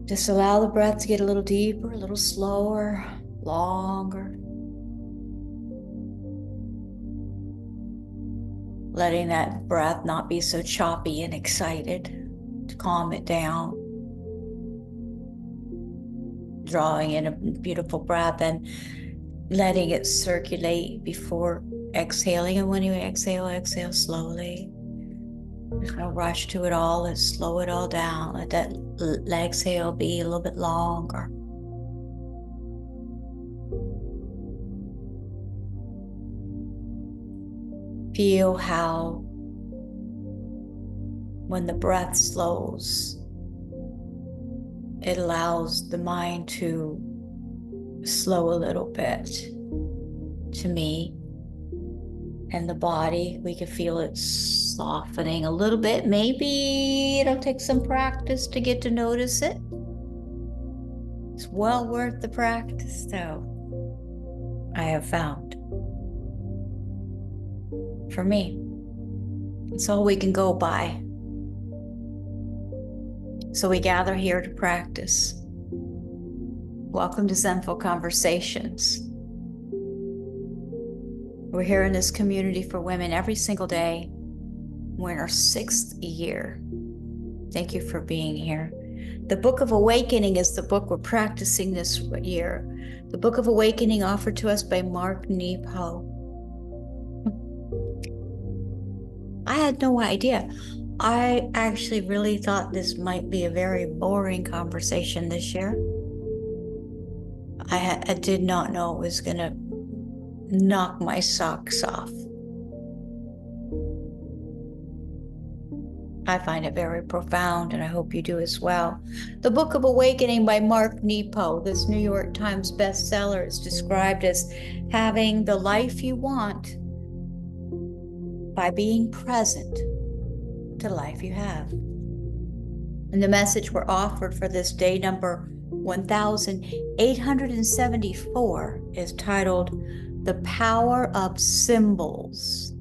Just allow the breath to get a little deeper, a little slower, longer. Letting that breath not be so choppy and excited, to calm it down. Drawing in a beautiful breath and letting it circulate before exhaling. And when you exhale, exhale slowly. There's no rush to it all. Let's slow it all down. Let that exhale be a little bit longer. Feel how when the breath slows, it allows the mind to slow a little bit. To me and the body, we can feel it softening a little bit. Maybe it'll take some practice to get to notice it. It's well worth the practice, though, I have found. For me, it's all we can go by. So we gather here to practice. Welcome to Zenful Conversations. We're here in this community for women every single day. We're in our 6th year. Thank you for being here. The Book of Awakening is the book we're practicing this year. The Book of Awakening offered to us by Mark Nepo. I had no idea. I actually really thought this might be a very boring conversation this year. I did not know it was going to knock my socks off. I find it very profound, and I hope you do as well. The Book of Awakening by Mark Nepo, this New York Times bestseller, is described as having the life you want by being present to the life you have. And the message we're offered for this day number 1874 is titled The Power of Symbols.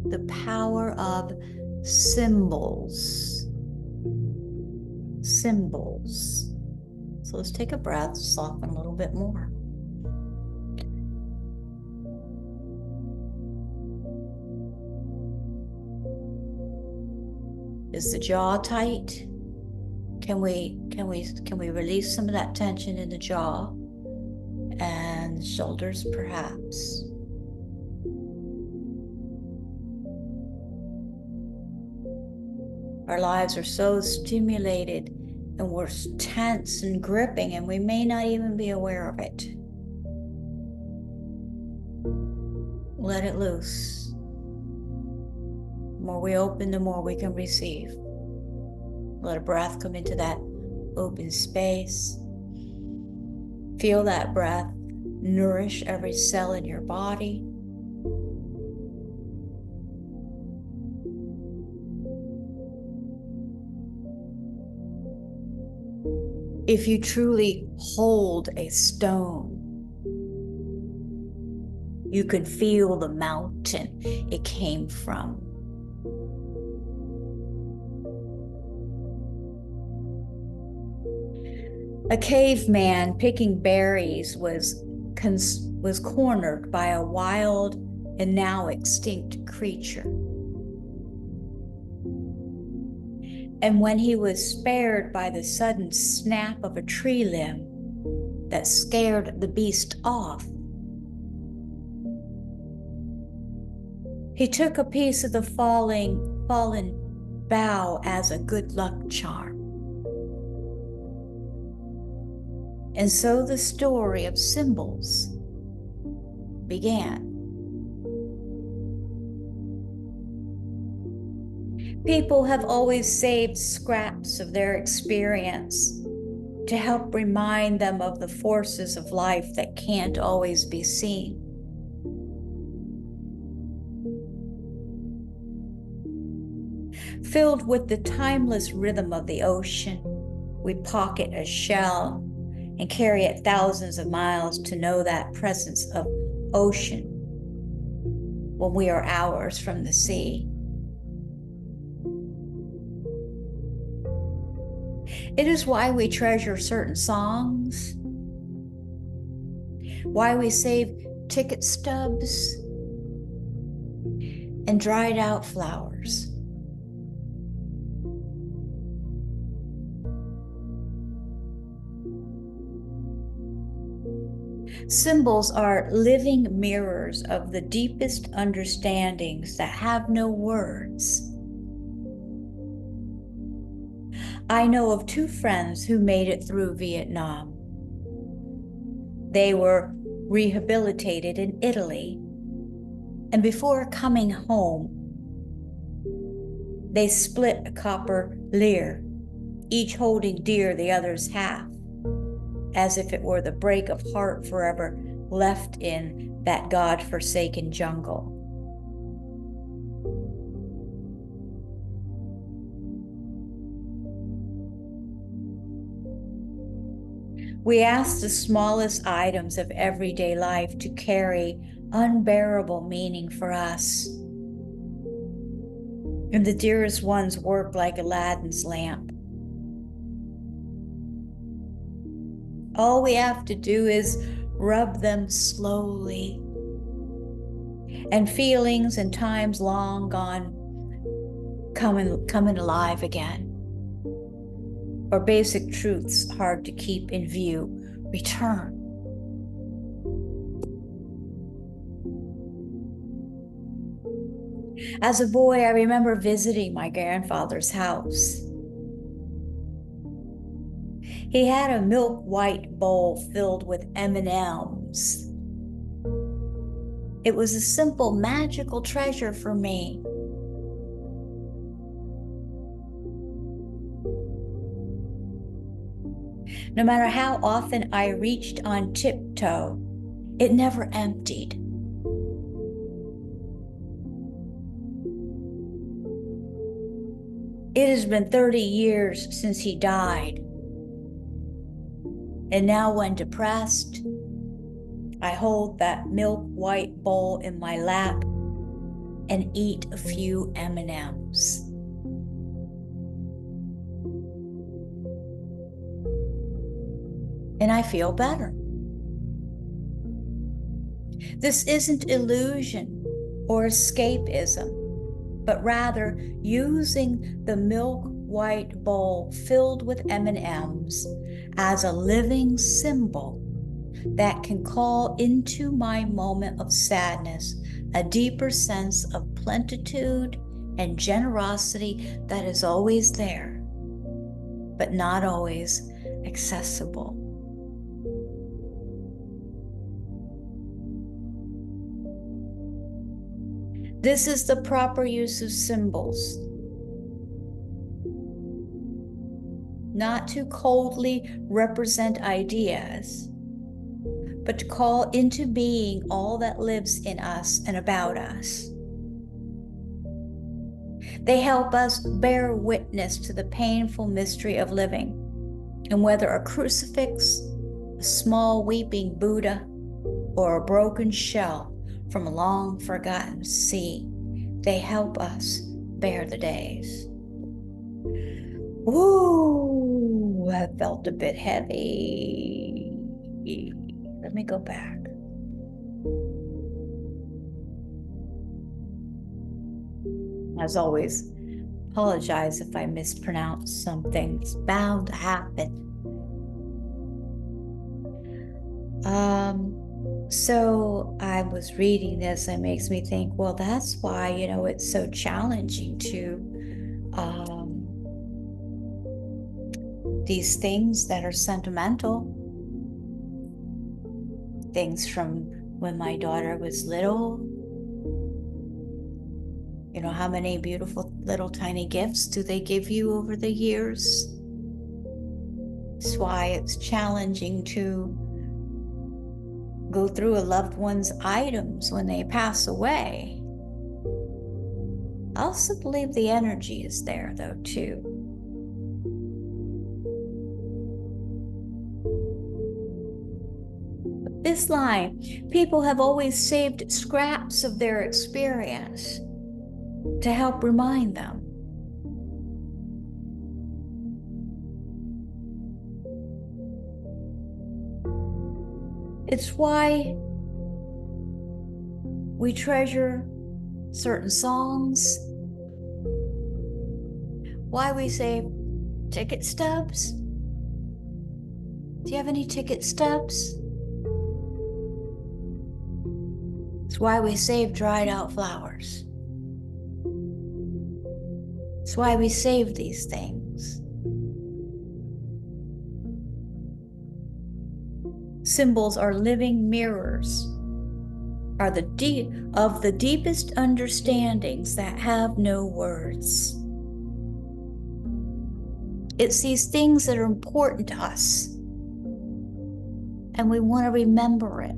The Power of Symbols. Symbols. So let's take a breath, soften a little bit more. Is the jaw tight? Can we release some of that tension in the jaw and the shoulders, perhaps? Our lives are so stimulated and we're tense and gripping, and we may not even be aware of it. Let it loose. The more we open, the more we can receive. Let a breath come into that open space. Feel that breath nourish every cell in your body. If you truly hold a stone, you can feel the mountain it came from. A caveman picking berries was cornered by a wild and now extinct creature. And when he was spared by the sudden snap of a tree limb that scared the beast off, he took a piece of the fallen bough as a good luck charm. And so the story of symbols began. People have always saved scraps of their experience to help remind them of the forces of life that can't always be seen. Filled with the timeless rhythm of the ocean, we pocket a shell and carry it thousands of miles to know that presence of ocean when we are hours from the sea. It is why we treasure certain songs, why we save ticket stubs and dried out flowers. Symbols are living mirrors of the deepest understandings that have no words. I know of 2 friends who made it through Vietnam. They were rehabilitated in Italy, and before coming home, they split a copper lire, each holding dear the other's half, as if it were the break of heart forever left in that God-forsaken jungle. We ask the smallest items of everyday life to carry unbearable meaning for us. And the dearest ones work like Aladdin's lamp. All we have to do is rub them slowly, and feelings and times long gone coming alive again. Or basic truths hard to keep in view return. As a boy, I remember visiting my grandfather's house. He had a milk white bowl filled with M&Ms. It was a simple, magical treasure for me. No matter how often I reached on tiptoe, it never emptied. It has been 30 years since he died. And now when depressed, I hold that milk white bowl in my lap and eat a few M&Ms. And I feel better. This isn't illusion or escapism, but rather using the milk white bowl filled with M&Ms as a living symbol that can call into my moment of sadness a deeper sense of plenitude and generosity that is always there, but not always accessible. This is the proper use of symbols. Not to coldly represent ideas, but to call into being all that lives in us and about us. They help us bear witness to the painful mystery of living, and whether a crucifix, a small weeping Buddha, or a broken shell from a long forgotten sea, they help us bear the days. Ooh, that felt a bit heavy. Let me go back. As always, apologize if I mispronounce something. It's bound to happen. So I was reading this, and it makes me think, well, that's why, it's so challenging to these things that are sentimental. Things from when my daughter was little. How many beautiful little tiny gifts do they give you over the years? That's why it's challenging to go through a loved one's items when they pass away. I also believe the energy is there, though, too. This line, people have always saved scraps of their experience to help remind them. It's why we treasure certain songs, why we save ticket stubs. Do you have any ticket stubs? It's why we save dried out flowers. It's why we save these things. Symbols are living mirrors, are the deepest understandings that have no words. It's these things that are important to us, and we want to remember it.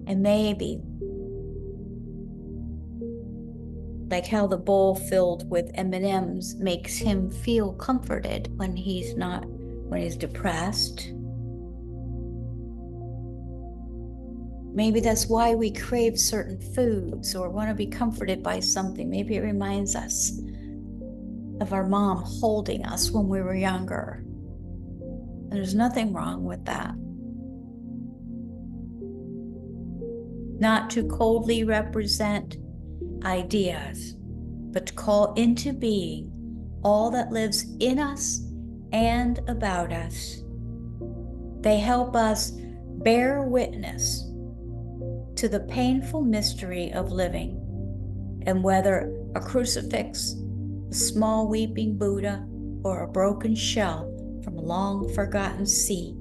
And maybe, like how the bowl filled with M&Ms makes him feel comforted when he's depressed. Maybe that's why we crave certain foods or want to be comforted by something. Maybe it reminds us of our mom holding us when we were younger. And there's nothing wrong with that. Not to coldly represent ideas, but to call into being all that lives in us and about us. They help us bear witness to the painful mystery of living, and whether a crucifix, a small weeping Buddha, or a broken shell from a long forgotten sea,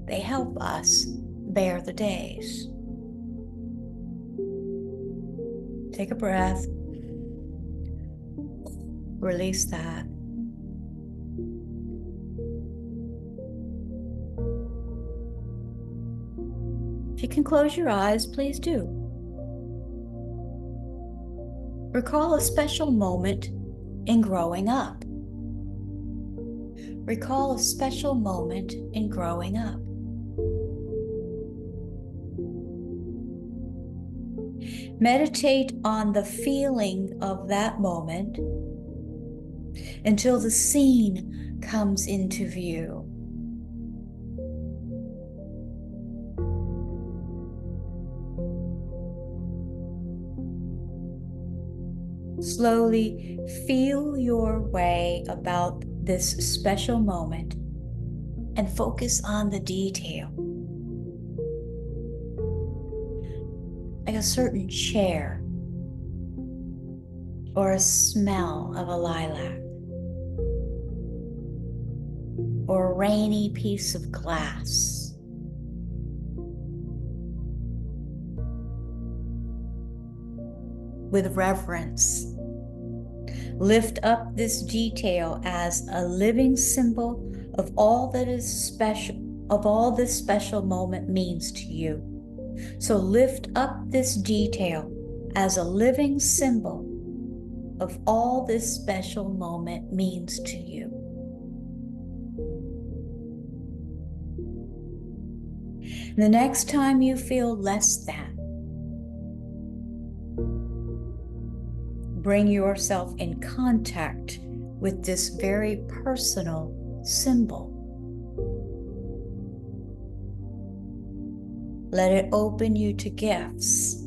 they help us bear the days. Take a breath. Release that. If you can close your eyes, please do. Recall a special moment in growing up. Recall a special moment in growing up. Meditate on the feeling of that moment until the scene comes into view. Slowly feel your way about this special moment and focus on the detail. Like a certain chair or a smell of a lilac or a rainy piece of glass. With reverence, lift up this detail as a living symbol of all that is special, of all this special moment means to you. So lift up this detail as a living symbol of all this special moment means to you. The next time you feel less than, bring yourself in contact with this very personal symbol. Let it open you to gifts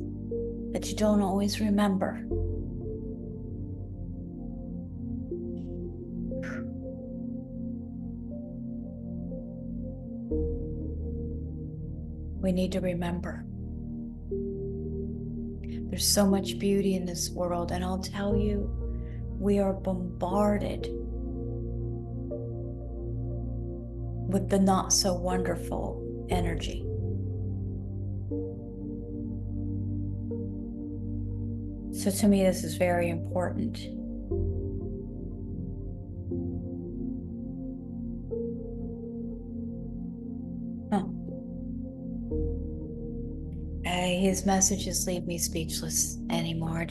that you don't always remember. We need to remember. There's so much beauty in this world, and I'll tell you, we are bombarded with the not so wonderful energy. So to me, this is very important. His messages leave me speechless anymore.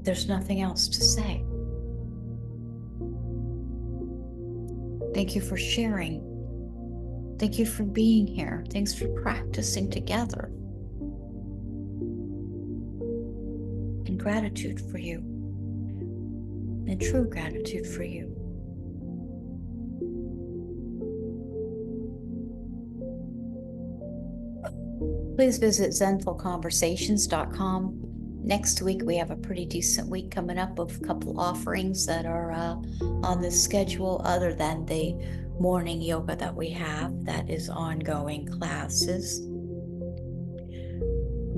There's nothing else to say. Thank you for sharing. Thank you for being here. Thanks for practicing together. And gratitude for you, and true gratitude for you. Please visit zenfulconversations.com. Next week, we have a pretty decent week coming up of a couple offerings that are on the schedule, other than the morning yoga that we have that is ongoing classes.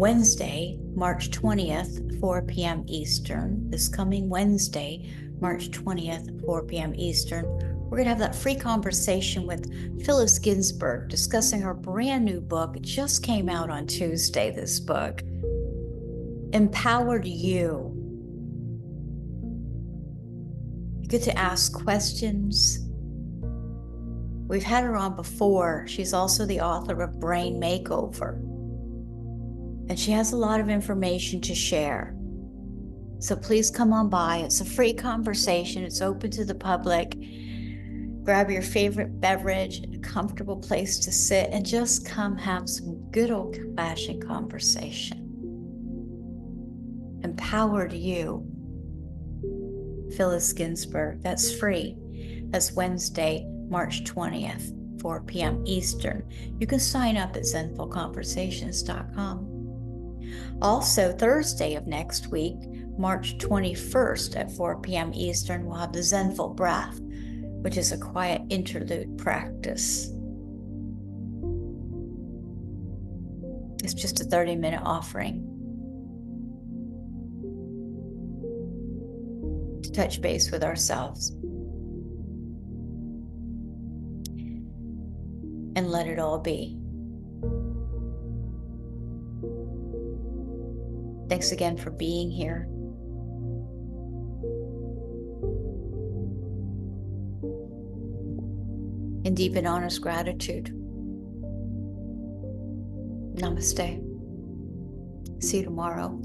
Wednesday, March 20th, 4 p.m. Eastern. This coming Wednesday, March 20th, 4 p.m. Eastern, we're going to have that free conversation with Phyllis Ginsburg discussing her brand new book. It just came out on Tuesday, this book, Empowered You. You get to ask questions. We've had her on before. She's also the author of Brain Makeover, and she has a lot of information to share. So please come on by. It's a free conversation. It's open to the public. Grab your favorite beverage, a comfortable place to sit, and just come have some good old-fashioned conversation. Empowered You, Phyllis Ginsburg. That's free. That's Wednesday, March 20th, 4 p.m. Eastern. You can sign up at zenfulconversations.com. Also, Thursday of next week, March 21st at 4 p.m. Eastern, we'll have the Zenful Breath, which is a quiet interlude practice. It's just a 30-minute offering to touch base with ourselves and let it all be. Thanks again for being here. In deep and honest gratitude. Namaste. See you tomorrow.